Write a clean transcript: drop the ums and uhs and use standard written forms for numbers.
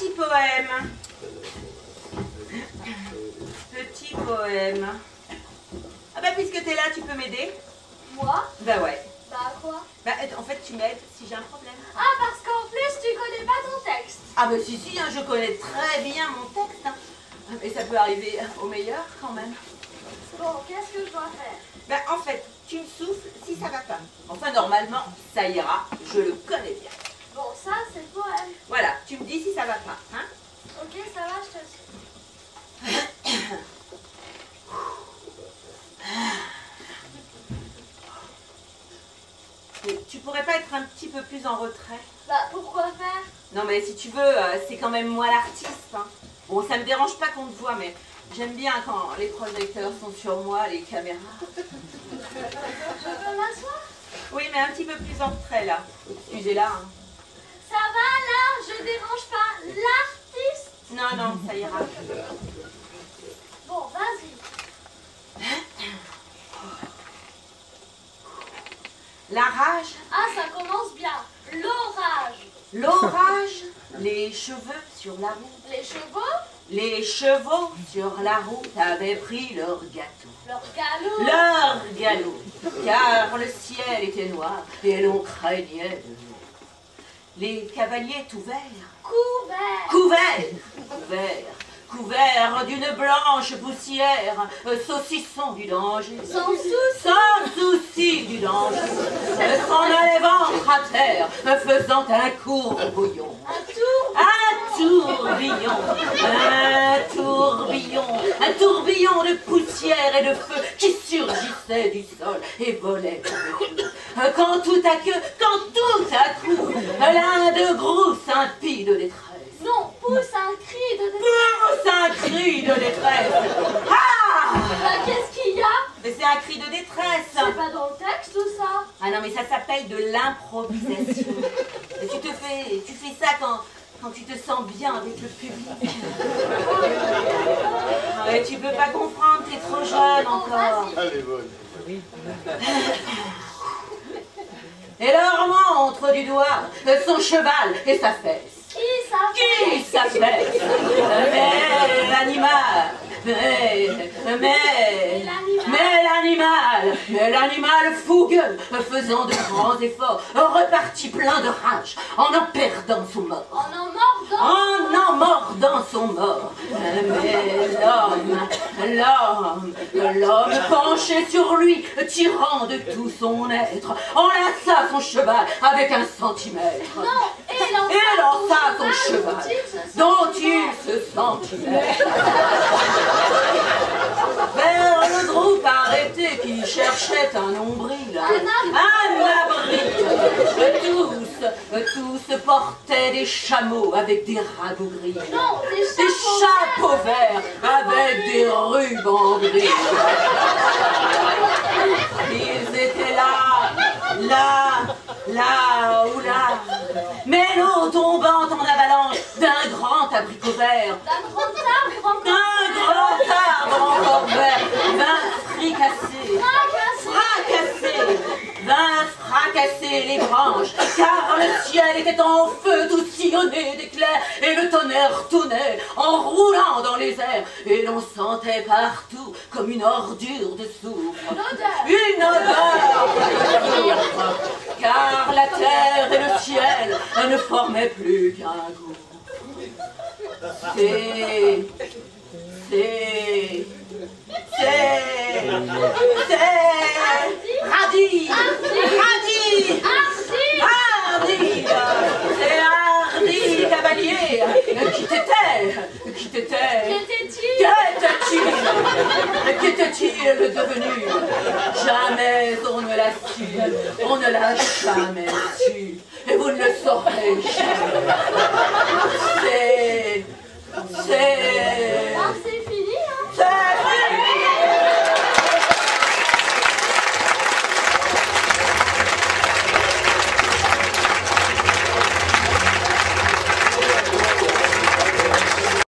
petit poème. Petit poème. Ah bah puisque t'es là, tu peux m'aider? Moi? Bah ouais. Bah quoi? Bah en fait tu m'aides si j'ai un problème. Ah, parce qu'en plus tu connais pas ton texte. Ah bah si, hein, je connais très bien mon texte. Hein. Et ça peut arriver au meilleur quand même. Bon, qu'est-ce que je dois faire? Bah en fait, tu me souffles si ça va pas. Enfin normalement, ça ira, je le connais bien. Bon, ça c'est le poème. Voilà, tu me dis si ça va pas, hein? Ok, ça va, je te suis. Mais tu pourrais pas être un petit peu plus en retrait? Bah, pourquoi faire? Non mais si tu veux, c'est quand même moi l'artiste. Hein. Bon, ça me dérange pas qu'on te voit, mais j'aime bien quand les projecteurs sont sur moi, les caméras. Je peux m'asseoir? Oui, mais un petit peu plus en retrait là. Excusez-la. Hein. Ça va là? Je dérange pas l'artiste? Non, non, ça ira. Bon, vas-y. La rage, Ah, ça commence bien. L'orage. l'orage, les cheveux sur la route. Les chevaux? Les chevaux sur la route avaient pris leur gâteau. Leur galop. Leur galop, car le ciel était noir et l'on craignait de l'eau. Les cavaliers tout verts, Couvert. couverts, couverts d'une blanche poussière, saucisson du danger, sans souci du danger, s'en allait ventre à terre, faisant un courbouillon. Un tourbillon. Un tourbillon de poussière et de feu qui surgissait du sol et volait vers le quand tout à coup, l'un de gros impie de détresse. Non, pousse un cri de détresse. Pousse un cri de détresse. Ah! Bah, qu'est-ce qu'il y a? Mais c'est un cri de détresse. C'est pas dans le texte ou ça? Ah non, mais ça s'appelle de l'improvisation. Et tu fais ça quand tu te sens bien avec le public. Ouais, tu peux pas comprendre, t'es trop jeune encore. Elle est bonne. Et leur montre du doigt son cheval et sa fesse. Qui ça? Qui sa fesse? Mais l'animal fougueux, faisant de grands efforts, repartit plein de rage, en perdant son mort. En mordant son mort. Mais l'homme penché sur lui, tirant de tout son être, enlaça son cheval avec un centimètre. Non, Et lança son cheval, dont il se sentimètre. Vers le groupe arrêté qui cherchait un nombril, un abri. Tous portaient des chameaux avec des rabougris. Non, des Des chapeaux verts avec des rubans gris. Ils étaient là, mais l'eau tombant en avalanche d'un grand abricot vert, d'un grand arbre encore vert, vint fracasser les branches, car le ciel était en feu, tout sillonné d'éclairs, et le tonnerre tournait en roulant dans les airs, et l'on sentait partout comme une ordure de soufre. Une odeur de soufre, car la terre et le ciel ne formaient plus qu'un gouffre. C'est Hardy Cavalier. Qu'était-il devenu? Jamais on ne l'a su, on ne l'a jamais su, et vous ne le saurez jamais. C'est...